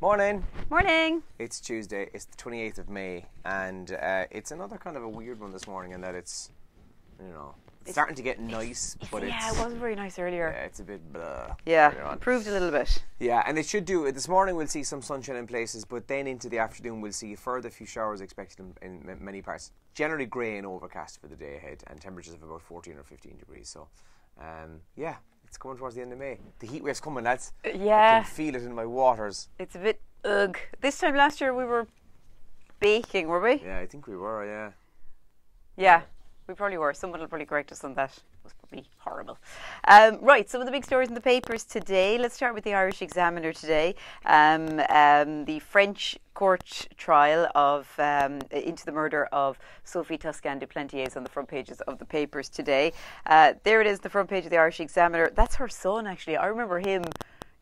Morning. Morning. It's Tuesday. It's the 28th of May, and it's another kind of a weird one this morning in that it's starting to get nice, but yeah, it wasn't very nice earlier. Yeah, it's a bit blah. Yeah, improved a little bit. Yeah, and it should do. This morning we'll see some sunshine in places, but then into the afternoon we'll see a further few showers expected in many parts. Generally grey and overcast for the day ahead, and temperatures of about 14 or 15 degrees. So, yeah. It's coming towards the end of May. The heat wave's coming, lads. Yeah. I can feel it in my waters. It's a bit ugh. This time last year we were baking, were we? Yeah, I think we were, yeah. Yeah, we probably were. Someone will probably correct us on that. It was probably horrible. Right, some of the big stories in the papers today. Let's start with the Irish Examiner today. The French court trial of into the murder of Sophie Toscan du Plantier is on the front pages of the papers today. There it is, the front page of the Irish Examiner. That's her son, actually. I remember him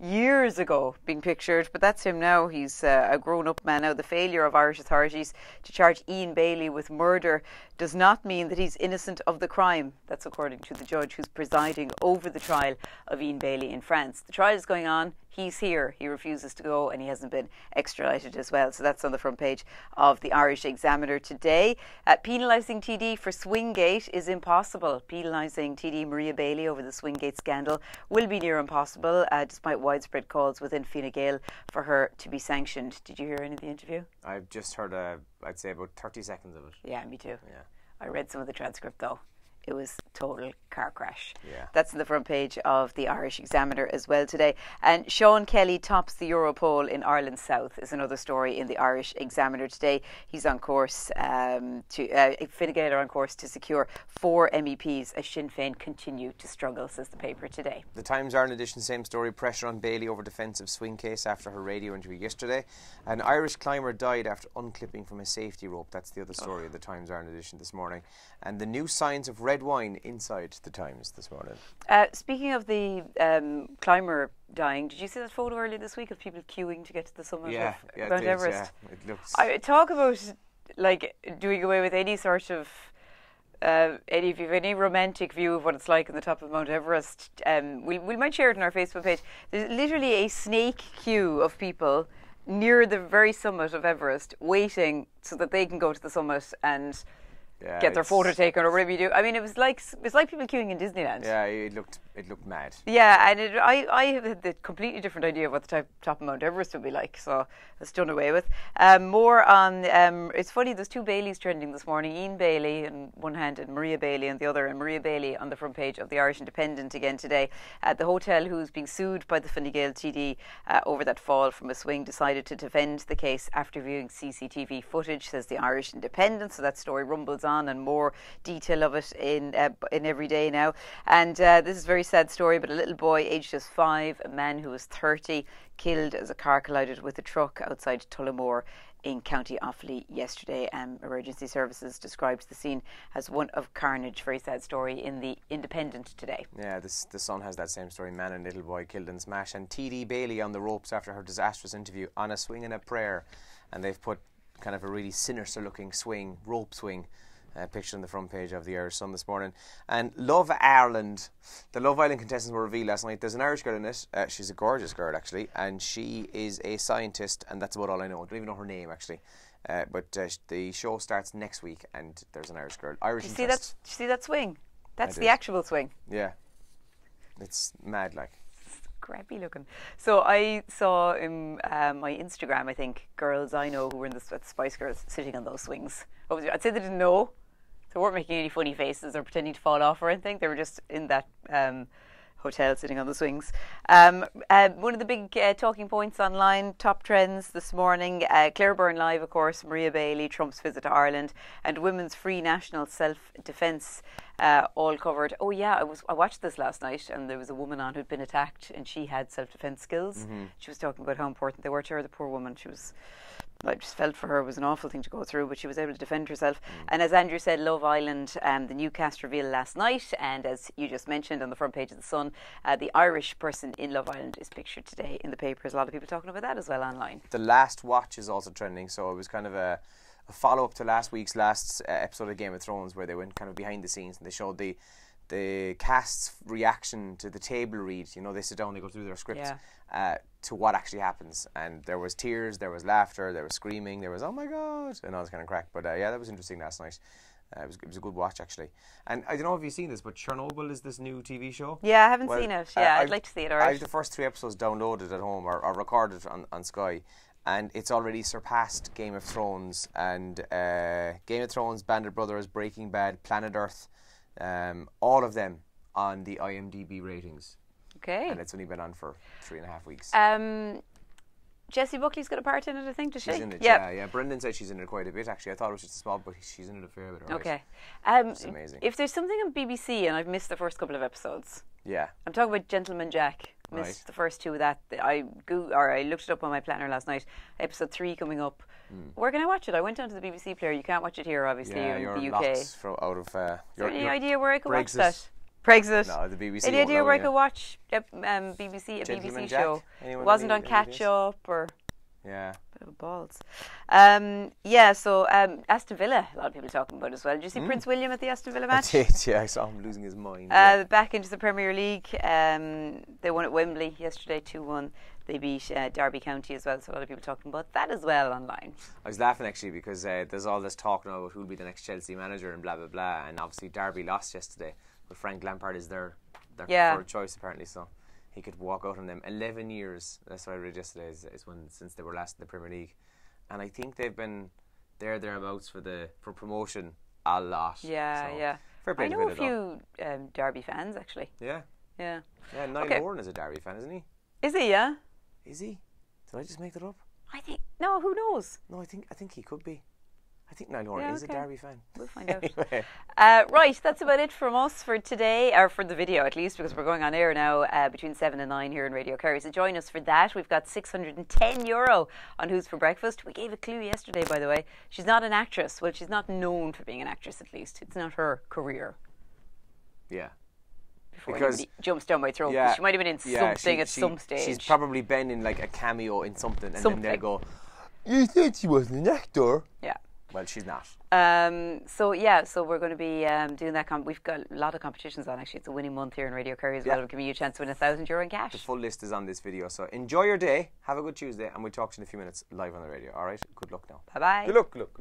years ago being pictured, but that's him now. He's a grown-up man now. The failure of Irish authorities to charge Ian Bailey with murder does not mean that he's innocent of the crime. That's according to the judge who's presiding over the trial of Ian Bailey in France. The trial is going on. He's here. He refuses to go, and he hasn't been extradited as well. So that's on the front page of the Irish Examiner today. Penalising TD for Swingate is impossible. Penalising TD Maria Bailey over the Swingate scandal will be near impossible, despite widespread calls within Fine Gael for her to be sanctioned. Did you hear any of the interview? I've just heard, I'd say about 30 seconds of it. Yeah, me too. Yeah. I read some of the transcript, though. It was total car crash. Yeah. That's on the front page of the Irish Examiner as well today. And Sean Kelly tops the Europol in Ireland South is another story in the Irish Examiner today. He's on course Fine Gael are on course to secure 4 MEPs as Sinn Féin continue to struggle, says the paper today. The Times are in addition, same story, pressure on Bailey over defensive swing case after her radio interview yesterday. An Irish climber died after unclipping from a safety rope. That's the other story of the Times are in addition this morning. And the new signs of red wine inside the Times this morning. Speaking of the climber dying, did you see that photo earlier this week of people queuing to get to the summit of Mount Everest? Yeah, it looks... Talk about like doing away with any sort of any romantic view of what it's like on the top of Mount Everest. We might share it on our Facebook page. There's literally a snake queue of people near the very summit of Everest waiting so that they can go to the summit and get their photo taken or whatever you do. I mean, it was like people queuing in Disneyland. Yeah, it looked mad. Yeah, and I had the completely different idea of what the top of Mount Everest would be like, so it's done away with. More on, it's funny, there's 2 Baileys trending this morning. Ian Bailey on one hand and Maria Bailey on the other, and Maria Bailey on the front page of the Irish Independent again today. The hotel who's being sued by the Fine Gael TD over that fall from a swing decided to defend the case after viewing CCTV footage, says the Irish Independent. So that story rumbles on, and more detail of it in every day now. And this is a very sad story, but a little boy aged just 5, a man who was 30, killed as a car collided with a truck outside Tullamore in County Offaly yesterday. Emergency services described the scene as one of carnage. Very sad story in the Independent today. Yeah, the Sun has that same story. Man and little boy killed in smash. And TD Bailey on the ropes after her disastrous interview on a swing and a prayer. And they've put kind of a really sinister looking swing, rope swing, picture on the front page of the Irish Sun this morning. And Love Ireland, the Love Island contestants were revealed last night. There's an Irish girl in it. She's a gorgeous girl, actually, and she is a scientist, and that's about all I know. I don't even know her name, actually. But the show starts next week, and there's an Irish girl. Irish interest. You see that swing? That's the actual swing. Yeah. It's mad, like. Crappy looking. So I saw in my Instagram, I think, girls I know who were in the Spice Girls sitting on those swings. I'd say they didn't know. They weren't making any funny faces or pretending to fall off or anything. They were just in that hotel sitting on the swings. One of the big talking points online, top trends this morning, Claire Byrne Live, of course, Maria Bailey, Trump's visit to Ireland, and women's free national self-defence all covered. Oh yeah, I watched this last night, and there was a woman on who'd been attacked, and she had self-defence skills. Mm-hmm. She was talking about how important they were to her, the poor woman. I just felt for her. It was an awful thing to go through, but she was able to defend herself. And as Andrew said, Love Island, the new cast revealed last night, and as you just mentioned on the front page of the Sun, the Irish person in Love Island is pictured today in the papers. A lot of people talking about that as well online. The Last Watch is also trending, so it was kind of a follow-up to last week's episode of Game of Thrones, where they went kind of behind the scenes and they showed the the cast's reaction to the table read. You know, they sit down, they go through their scripts to what actually happens. And there was tears, there was laughter, there was screaming, there was oh my god, and all this kind of crack. But yeah, that was interesting last night. It was a good watch actually. And I don't know if you've seen this, but Chernobyl is this new TV show. Yeah, I haven't seen it. Yeah, I'd like to see it. I have the first 3 episodes downloaded at home or recorded on Sky. And it's already surpassed Game of Thrones and Game of Thrones, Band of Brothers, Breaking Bad, Planet Earth, all of them on the IMDb ratings. Okay. And it's only been on for 3.5 weeks. Jessie Buckley's got a part in it, I think, does she? She's in it, yeah. Brendan said she's in it quite a bit, actually. I thought it was just a small, but she's in it a fair bit. Okay. It's amazing. If there's something on BBC and I've missed the first couple of episodes, I'm talking about Gentleman Jack. Missed the first 2 of that. I looked it up on my planner last night. Episode 3 coming up. Where can I watch it? I went onto the BBC player. You can't watch it here, obviously, in the UK. Is there any idea where I could watch Brexit. that? Brexit. No, the BBC. Any idea where I could watch a BBC show? It wasn't on Catch Up or. Yeah. Bit of balls. So Aston Villa, a lot of people talking about as well. Did you see Prince William at the Aston Villa match? I did, yeah. I saw him losing his mind. Back into the Premier League. They won at Wembley yesterday, 2-1. They beat Derby County as well, so a lot of people talking about that as well online. I was laughing actually because there's all this talk now about who'll be the next Chelsea manager and blah, blah, blah. And obviously Derby lost yesterday, but Frank Lampard is their preferred choice apparently, so he could walk out on them. 11 years, that's what I read yesterday, is since they were last in the Premier League. And I think they've been thereabouts for promotion a lot. Yeah. Fair play I to know Villa, a few Derby fans, actually. Yeah. Yeah, Niall Horan is a Derby fan, isn't he? Is he, yeah? Is he? Did I just make that up? I think, no, who knows? No, I think he could be. I think Niall Horan is a Derby fan. We'll find out. Anyway. Right, that's about it from us for today, or for the video at least, because we're going on air now between 7 and 9 here in Radio Kerry. So join us for that. We've got €610 on Who's for Breakfast. We gave a clue yesterday, by the way. She's not an actress. Well, she's not known for being an actress, at least. It's not her career. Yeah. Before anybody jumps down my throat. She might have been in something at some stage. She's probably been in like a cameo in something, and then they'll go, "You said she wasn't an actor." Yeah. Well, she's not. So we're going to be doing that. We've got a lot of competitions on, actually. It's a winning month here in Radio Kerry as well. We're giving you a chance to win €1,000 in cash. The full list is on this video. So enjoy your day. Have a good Tuesday. And we'll talk to you in a few minutes live on the radio. All right? Good luck now. Bye-bye. Good luck.